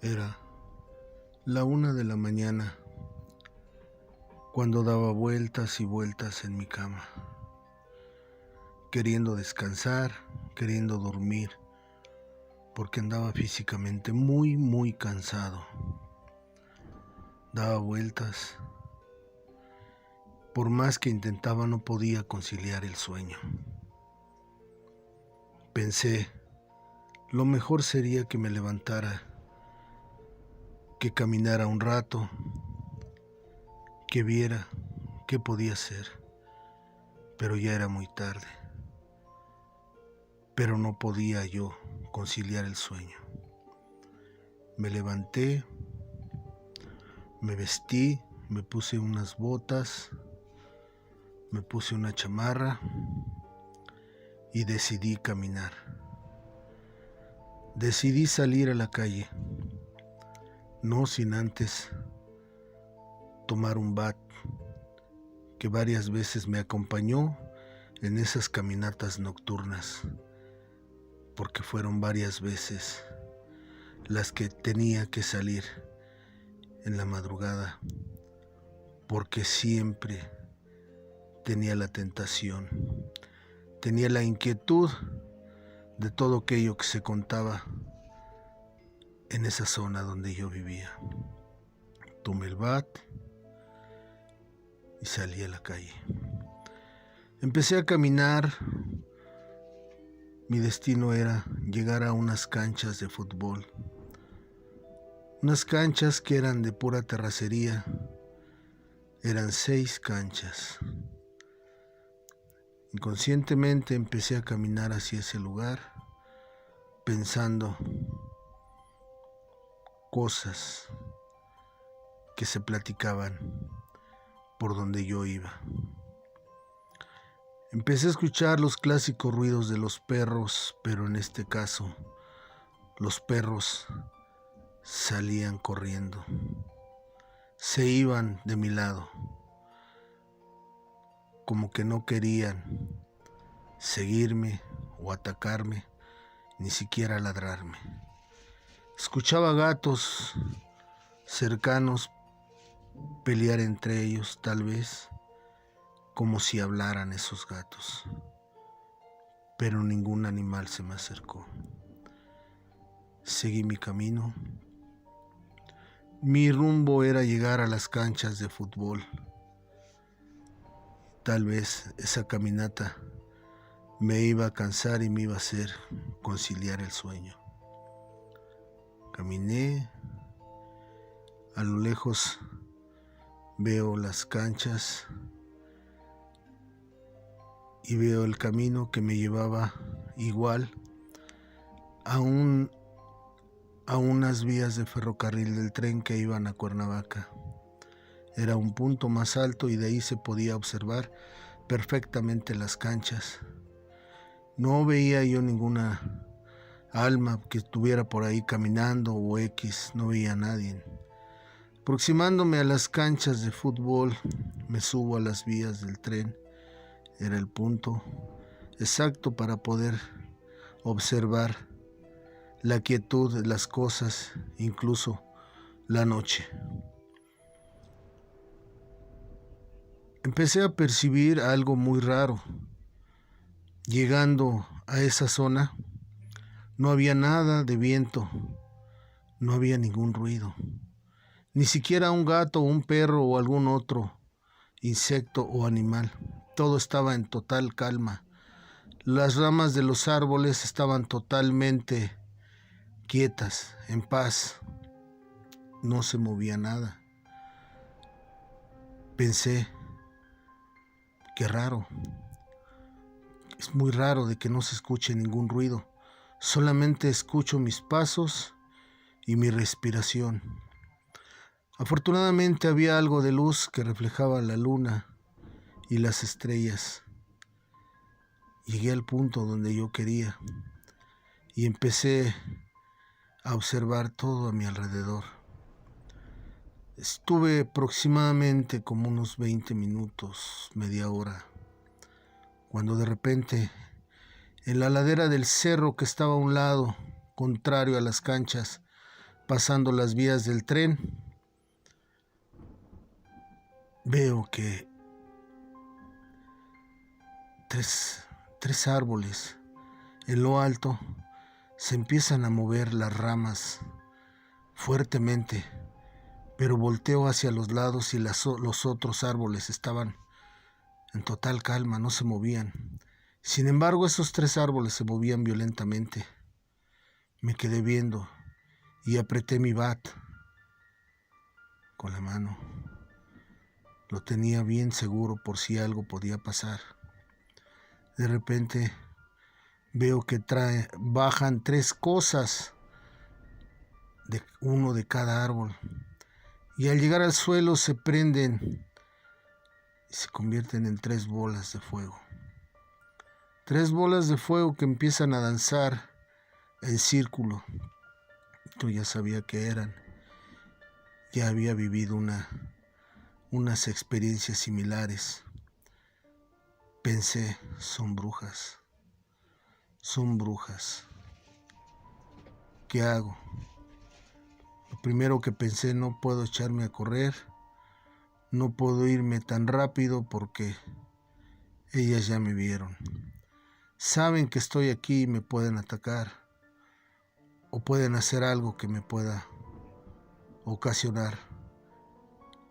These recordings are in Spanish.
Era la 1 de la mañana cuando daba vueltas y vueltas en mi cama, queriendo descansar, queriendo dormir, porque andaba físicamente muy cansado. Daba vueltas. Por más que intentaba, no podía conciliar el sueño. Pensé, lo mejor sería que me levantara, que caminara un rato, que viera qué podía hacer, pero ya era muy tarde. Pero no podía yo conciliar el sueño. Me levanté, me vestí, me puse unas botas, me puse una chamarra y decidí caminar. Decidí salir a la calle, no sin antes tomar un bat que varias veces me acompañó en esas caminatas nocturnas, porque fueron varias veces las que tenía que salir en la madrugada, porque siempre tenía la tentación, tenía la inquietud de todo aquello que se contaba en esa zona donde yo vivía. Tomé el bat y salí a la calle. Empecé a caminar. Mi destino era llegar a unas canchas de fútbol, unas canchas que eran de pura terracería. Eran 6 canchas. Inconscientemente empecé a caminar hacia ese lugar, pensando cosas que se platicaban por donde yo iba. Empecé a escuchar los clásicos ruidos de los perros, pero en este caso, los perros salían corriendo, se iban de mi lado, como que no querían seguirme o atacarme, ni siquiera ladrarme. Escuchaba gatos cercanos pelear entre ellos, tal vez como si hablaran esos gatos, pero ningún animal se me acercó. Seguí mi camino. Mi rumbo era llegar a las canchas de fútbol. Tal vez esa caminata me iba a cansar y me iba a hacer conciliar el sueño. Caminé. A lo lejos veo las canchas y veo el camino que me llevaba igual a unas vías de ferrocarril del tren que iban a Cuernavaca. Era un punto más alto y de ahí se podía observar perfectamente las canchas. No veía yo ninguna alma que estuviera por ahí caminando o X, no veía a nadie. Aproximándome a las canchas de fútbol, me subo a las vías del tren. Era el punto exacto para poder observar la quietud de las cosas, incluso la noche. Empecé a percibir algo muy raro. Llegando a esa zona, no había nada de viento, no había ningún ruido, ni siquiera un gato, un perro o algún otro insecto o animal. Todo estaba en total calma. Las ramas de los árboles estaban totalmente quietas, en paz. No se movía nada. Pensé, qué raro. Es muy raro de que no se escuche ningún ruido. Solamente escucho mis pasos y mi respiración. Afortunadamente había algo de luz que reflejaba la luna y las estrellas. Llegué al punto donde yo quería y empecé a observar todo a mi alrededor. Estuve aproximadamente como unos 20 minutos, media hora, cuando de repente en la ladera del cerro que estaba a un lado, contrario a las canchas, pasando las vías del tren, veo que tres árboles en lo alto se empiezan a mover las ramas fuertemente, pero volteo hacia los lados y los otros árboles estaban en total calma, no se movían. Sin embargo, esos 3 árboles se movían violentamente. Me quedé viendo y apreté mi bat con la mano. Lo tenía bien seguro por si algo podía pasar. De repente veo que bajan 3 cosas, uno de cada árbol, y al llegar al suelo se prenden y se convierten en 3 bolas de fuego. 3 bolas de fuego que empiezan a danzar en círculo. Yo ya sabía qué eran. Ya había vivido unas experiencias similares. Pensé, son brujas. Son brujas. ¿Qué hago? Lo primero que pensé, no puedo echarme a correr. No puedo irme tan rápido porque ellas ya me vieron. Saben que estoy aquí y me pueden atacar. O pueden hacer algo que me pueda ocasionar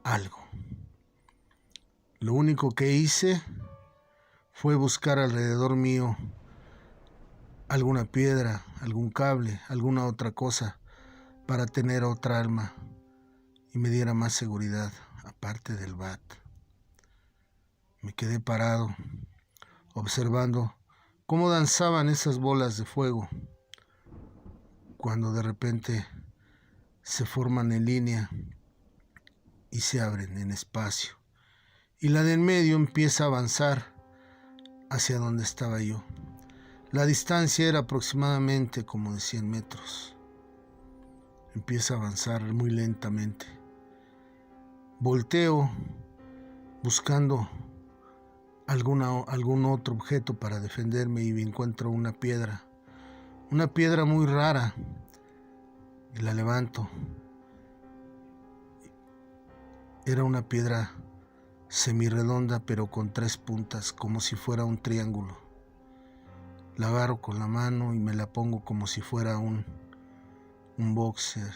algo. Lo único que hice fue buscar alrededor mío alguna piedra, algún cable, alguna otra cosa para tener otra arma y me diera más seguridad, aparte del bat. Me quedé parado, observando cómo danzaban esas bolas de fuego, cuando de repente se forman en línea y se abren en espacio. Y la de en medio empieza a avanzar hacia donde estaba yo. La distancia era aproximadamente como de 100 metros. Empieza a avanzar muy lentamente. Volteo buscando algún otro objeto para defenderme y encuentro una piedra muy rara, y la levanto. Era una piedra semirredonda pero con 3 puntas, como si fuera un triángulo. La agarro con la mano y me la pongo como si fuera un boxer.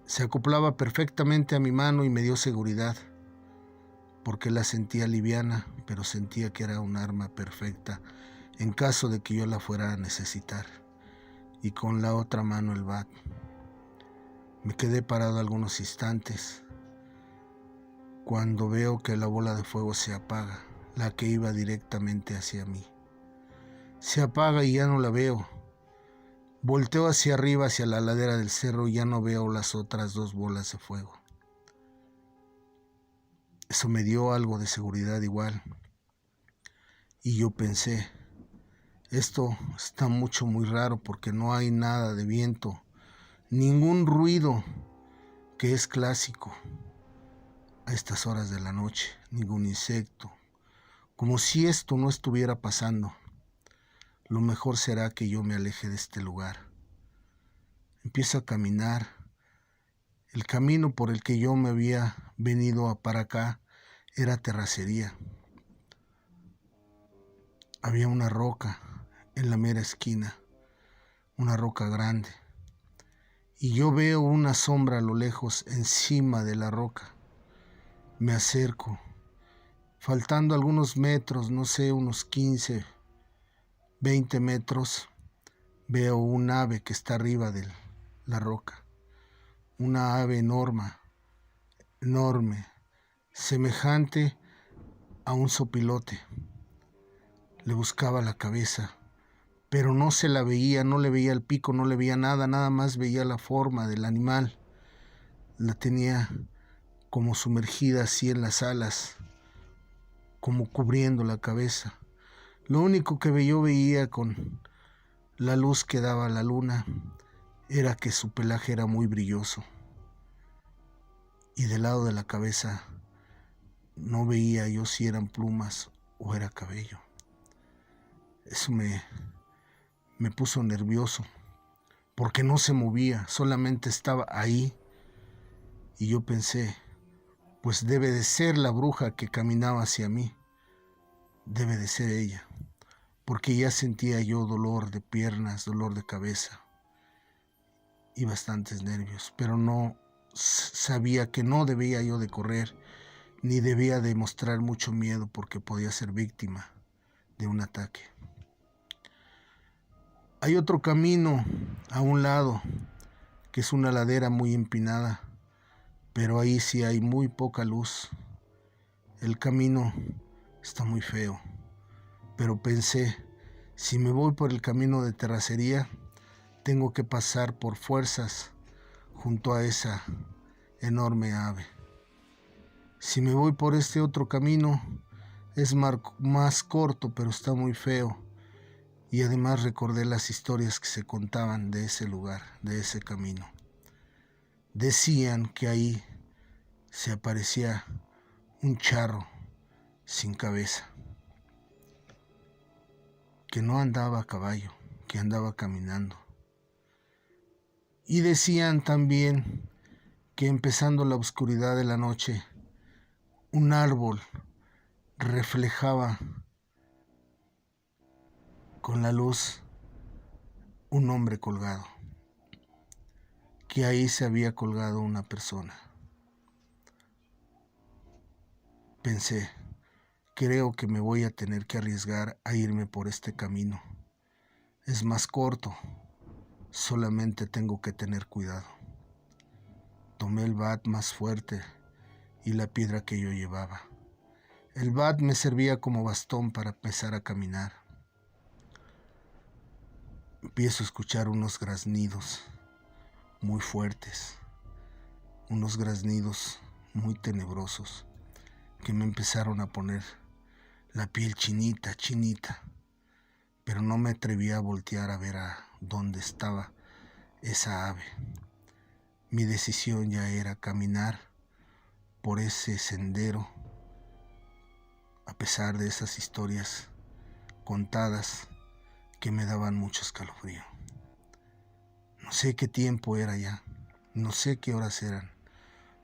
Se acoplaba perfectamente a mi mano y me dio seguridad, porque la sentía liviana, pero sentía que era un arma perfecta en caso de que yo la fuera a necesitar. Y con la otra mano el bat. Me quedé parado algunos instantes cuando veo que la bola de fuego se apaga, la que iba directamente hacia mí. Se apaga y ya no la veo. Volteo hacia arriba, hacia la ladera del cerro, y ya no veo las otras 2 bolas de fuego. Eso me dio algo de seguridad igual. Y yo pensé, esto está muy raro porque no hay nada de viento, ningún ruido que es clásico a estas horas de la noche, ningún insecto, como si esto no estuviera pasando. Lo mejor será que yo me aleje de este lugar. Empiezo a caminar. El camino por el que yo me había venido para acá era terracería. Había una roca en la mera esquina, una roca grande, y yo veo una sombra a lo lejos encima de la roca. Me acerco, faltando algunos metros, no sé, unos 15, 20 metros, veo un ave que está arriba de la roca. Una ave enorme, semejante a un sopilote. Le buscaba la cabeza, pero no se la veía, no le veía el pico, no le veía nada, nada más veía la forma del animal. La tenía como sumergida así en las alas, como cubriendo la cabeza. Lo único que yo veía con la luz que daba la luna era que su pelaje era muy brilloso. Y del lado de la cabeza no veía yo si eran plumas o era cabello. Eso me puso nervioso, porque no se movía, solamente estaba ahí. Y yo pensé, pues debe de ser la bruja que caminaba hacia mí, debe de ser ella, porque ya sentía yo dolor de piernas, dolor de cabeza y bastantes nervios, pero no sabía que no debía yo de correr, ni debía de mostrar mucho miedo porque podía ser víctima de un ataque. Hay otro camino a un lado, que es una ladera muy empinada, pero ahí sí hay muy poca luz. El camino está muy feo, pero pensé, si me voy por el camino de terracería, tengo que pasar por fuerzas junto a esa enorme ave. Si me voy por este otro camino, es más corto, pero está muy feo. Y además recordé las historias que se contaban de ese lugar, de ese camino. Decían que ahí se aparecía un charro sin cabeza, que no andaba a caballo, que andaba caminando. Y decían también que empezando la oscuridad de la noche, un árbol reflejaba con la luz un hombre colgado, que ahí se había colgado una persona. Pensé, creo que me voy a tener que arriesgar a irme por este camino. Es más corto, solamente tengo que tener cuidado. Tomé el bat más fuerte y la piedra que yo llevaba. El bat me servía como bastón para empezar a caminar. Empiezo a escuchar unos graznidos muy fuertes, unos graznidos muy tenebrosos que me empezaron a poner la piel chinita, pero no me atrevía a voltear a ver a dónde estaba esa ave. Mi decisión ya era caminar por ese sendero, a pesar de esas historias contadas que me daban mucho escalofrío. No sé qué tiempo era ya, no sé qué horas eran,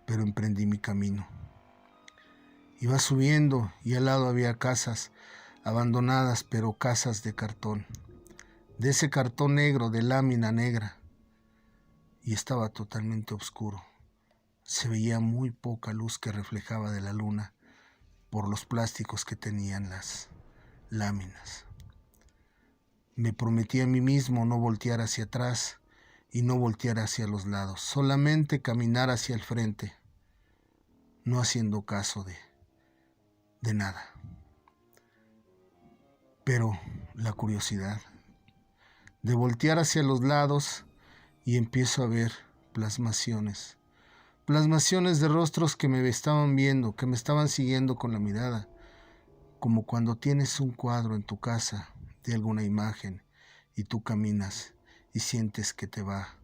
pero emprendí mi camino. Iba subiendo y al lado había casas abandonadas, pero casas de cartón, de ese cartón negro, de lámina negra, y estaba totalmente oscuro. Se veía muy poca luz que reflejaba de la luna por los plásticos que tenían las láminas. Me prometí a mí mismo no voltear hacia atrás y no voltear hacia los lados, solamente caminar hacia el frente, no haciendo caso de nada. Pero la curiosidad de voltear hacia los lados y empiezo a ver plasmaciones de rostros que me estaban viendo, que me estaban siguiendo con la mirada, como cuando tienes un cuadro en tu casa de alguna imagen y tú caminas y sientes que te va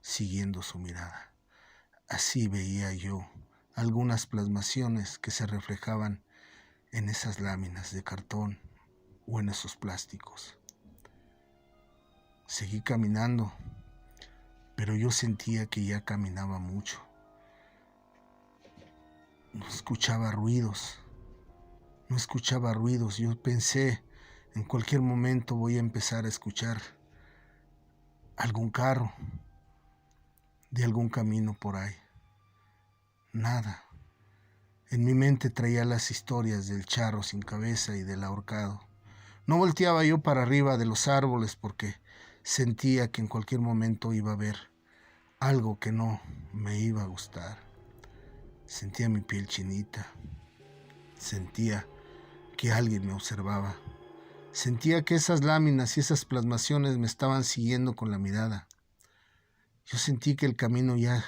siguiendo su mirada. Así veía yo algunas plasmaciones que se reflejaban en esas láminas de cartón o en esos plásticos. Seguí caminando, pero yo sentía que ya caminaba mucho. No escuchaba ruidos. Yo pensé, en cualquier momento voy a empezar a escuchar algún carro de algún camino por ahí. Nada. En mi mente traía las historias del charro sin cabeza y del ahorcado. No volteaba yo para arriba de los árboles porque sentía que en cualquier momento iba a haber algo que no me iba a gustar. Sentía mi piel chinita. Sentía que alguien me observaba. Sentía que esas láminas y esas plasmaciones me estaban siguiendo con la mirada. Yo sentí que el camino ya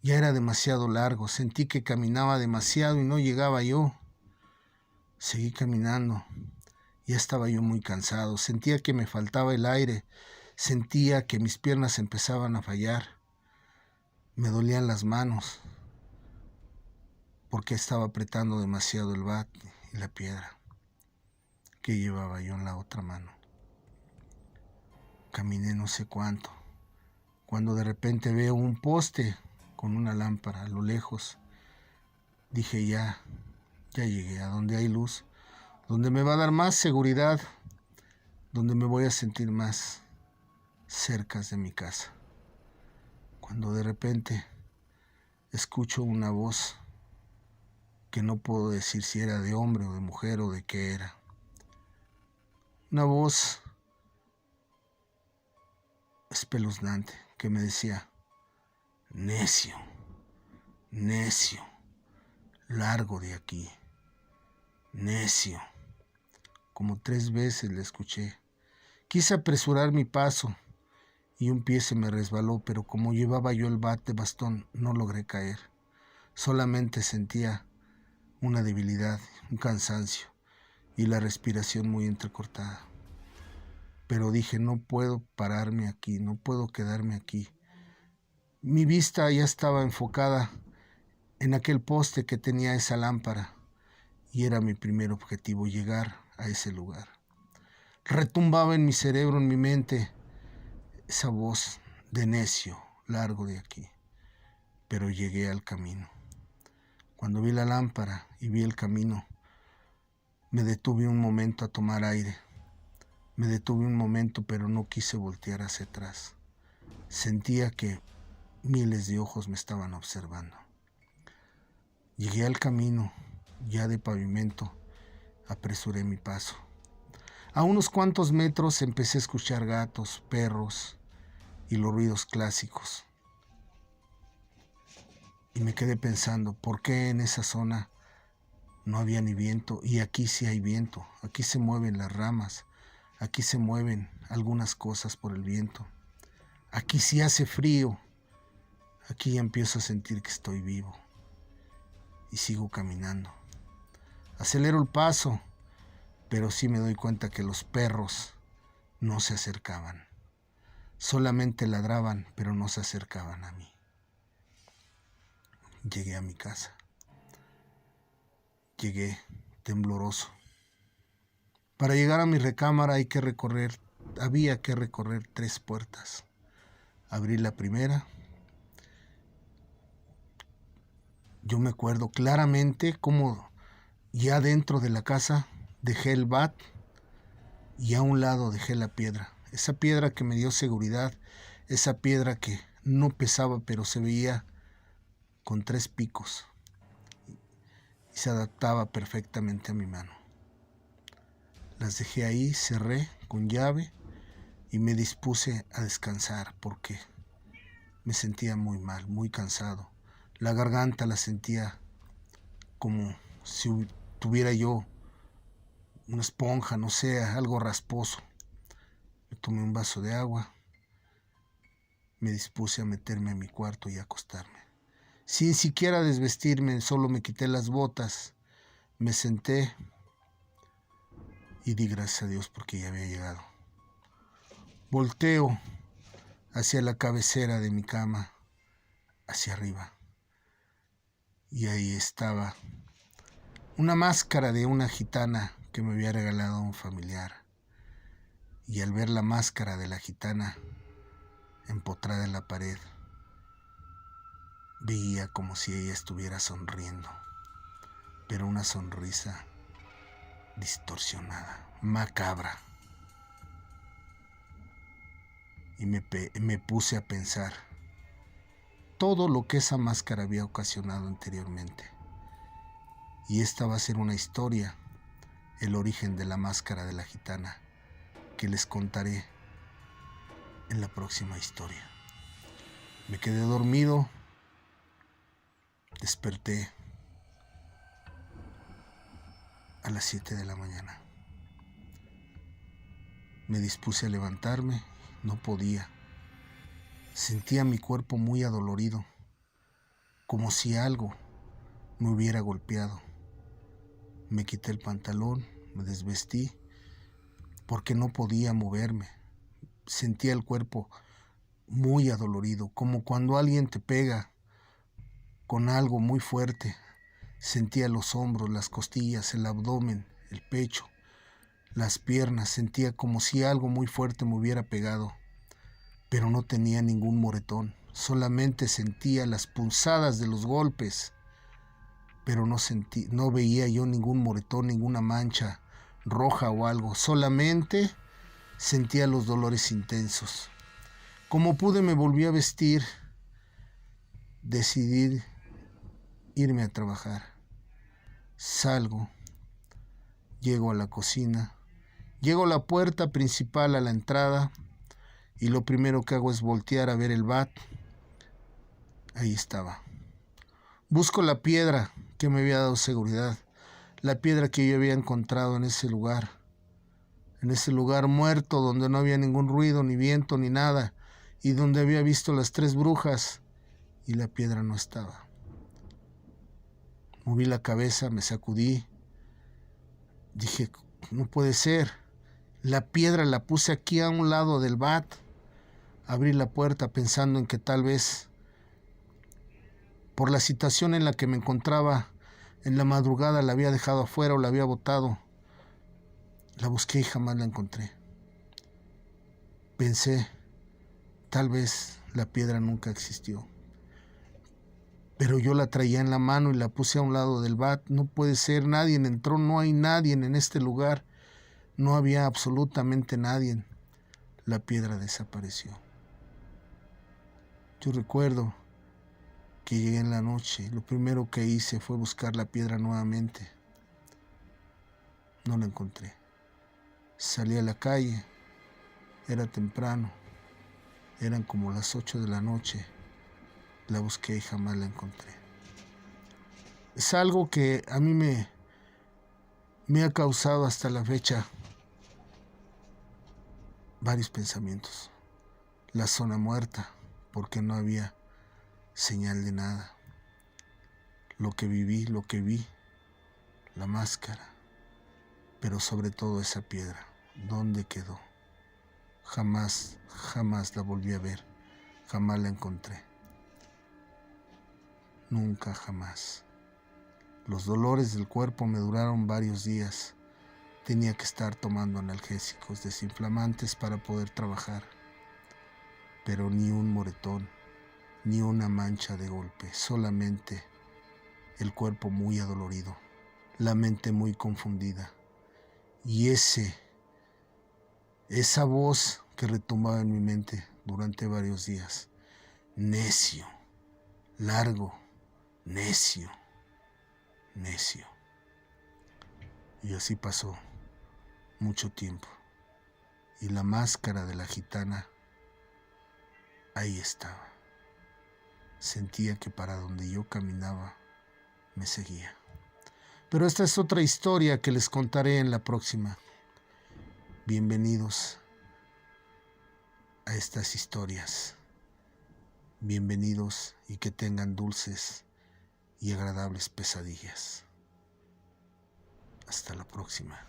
era demasiado largo. Sentí que caminaba demasiado y no llegaba yo. Seguí caminando. Ya estaba yo muy cansado. Sentía que me faltaba el aire. Sentía que mis piernas empezaban a fallar. Me dolían las manos porque estaba apretando demasiado el bat y la piedra que llevaba yo en la otra mano. Caminé no sé cuánto Cuando de repente veo un poste con una lámpara a lo lejos, dije ya llegué a donde hay luz, donde me va a dar más seguridad, donde me voy a sentir más cerca de mi casa. Cuando de repente escucho una voz que no puedo decir si era de hombre o de mujer o de qué era. Una voz espeluznante que me decía: necio, necio, largo de aquí, necio. Como 3 veces le escuché. Quise apresurar mi paso y un pie se me resbaló, pero como llevaba yo el bat de bastón, no logré caer. Solamente sentía una debilidad, un cansancio y la respiración muy entrecortada. Pero dije, no puedo pararme aquí, no puedo quedarme aquí. Mi vista ya estaba enfocada en aquel poste que tenía esa lámpara y era mi primer objetivo, llegar a ese lugar. Retumbaba en mi cerebro, en mi mente, esa voz de necio, largo de aquí. Pero llegué al camino. Cuando vi la lámpara y vi el camino, me detuve un momento a tomar aire. Me detuve un momento, pero no quise voltear hacia atrás. Sentía que miles de ojos me estaban observando. Llegué al camino, ya de pavimento, apresuré mi paso. A unos cuantos metros empecé a escuchar gatos, perros y los ruidos clásicos. Y me quedé pensando, ¿por qué en esa zona no había ni viento? Y aquí sí hay viento, aquí se mueven las ramas, aquí se mueven algunas cosas por el viento. Aquí sí hace frío, aquí ya empiezo a sentir que estoy vivo. Y sigo caminando. Acelero el paso, pero sí me doy cuenta que los perros no se acercaban. Solamente ladraban, pero no se acercaban a mí. Llegué a mi casa. Llegué tembloroso. Para llegar a mi recámara había que recorrer 3 puertas. Abrí la primera. Yo me acuerdo claramente cómo ya dentro de la casa dejé el bat y a un lado dejé la piedra. Esa piedra que me dio seguridad, esa piedra que no pesaba pero se veía con 3 picos y se adaptaba perfectamente a mi mano. Las dejé ahí, cerré con llave y me dispuse a descansar porque me sentía muy mal, muy cansado. La garganta la sentía como si tuviera yo una esponja, no sé, algo rasposo. Me tomé un vaso de agua, me dispuse a meterme en mi cuarto y a acostarme. Sin siquiera desvestirme, solo me quité las botas, me senté y di gracias a Dios porque ya había llegado. Volteo hacia la cabecera de mi cama, hacia arriba, y ahí estaba una máscara de una gitana que me había regalado un familiar. Y al ver la máscara de la gitana empotrada en la pared, veía como si ella estuviera sonriendo, pero una sonrisa distorsionada, macabra. Y me puse a pensar todo lo que esa máscara había ocasionado anteriormente. Y esta va a ser una historia, el origen de la máscara de la gitana, que les contaré en la próxima historia. Me quedé dormido, desperté a las 7 de la mañana. Me dispuse a levantarme, no podía. Sentía mi cuerpo muy adolorido, como si algo me hubiera golpeado. Me quité el pantalón, me desvestí, porque no podía moverme. Sentía el cuerpo muy adolorido, como cuando alguien te pega con algo muy fuerte. Sentía los hombros, las costillas, el abdomen, el pecho, las piernas. Sentía como si algo muy fuerte me hubiera pegado. pero no tenía ningún moretón. Solamente sentía las punzadas de los golpes, pero no veía yo ningún moretón, ninguna mancha roja o algo. Solamente sentía los dolores intensos. Como pude, me volví a vestir. Decidí irme a trabajar. Salgo, llego a la cocina, llego a la puerta principal a la entrada y lo primero que hago es voltear a ver el bat. Ahí estaba. Busco la piedra que me había dado seguridad, la piedra que yo había encontrado en ese lugar muerto donde no había ningún ruido, ni viento, ni nada, y donde había visto las 3 brujas, y la piedra no estaba. Moví la cabeza, me sacudí, dije, no puede ser. La piedra la puse aquí a un lado del bat. Abrí la puerta pensando en que tal vez, por la situación en la que me encontraba en la madrugada, la había dejado afuera o la había botado. La busqué y jamás la encontré. Pensé, tal vez la piedra nunca existió. Pero yo la traía en la mano y la puse a un lado del bat. No puede ser, nadie entró, no hay nadie en este lugar. No había absolutamente nadie. La piedra desapareció. Yo recuerdo que llegué en la noche. Lo primero que hice fue buscar la piedra nuevamente. No la encontré. Salí a la calle. Era temprano. Eran como las 8 de la noche. La busqué y jamás la encontré. Es algo que a mí me ha causado hasta la fecha varios pensamientos. La zona muerta, porque no había señal de nada. Lo que viví, lo que vi, la máscara, pero sobre todo esa piedra, ¿dónde quedó? Jamás la volví a ver, jamás la encontré. Nunca, jamás. Los dolores del cuerpo me duraron varios días. Tenía que estar tomando analgésicos desinflamantes para poder trabajar. Pero ni un moretón, ni una mancha de golpe, solamente el cuerpo muy adolorido, la mente muy confundida. Y esa voz que retumbaba en mi mente durante varios días. Necio, largo, necio, necio. Y así pasó mucho tiempo. Y la máscara de la gitana ahí estaba. Sentía que para donde yo caminaba me seguía. Pero esta es otra historia que les contaré en la próxima. Bienvenidos a estas historias. Bienvenidos y que tengan dulces y agradables pesadillas. Hasta la próxima.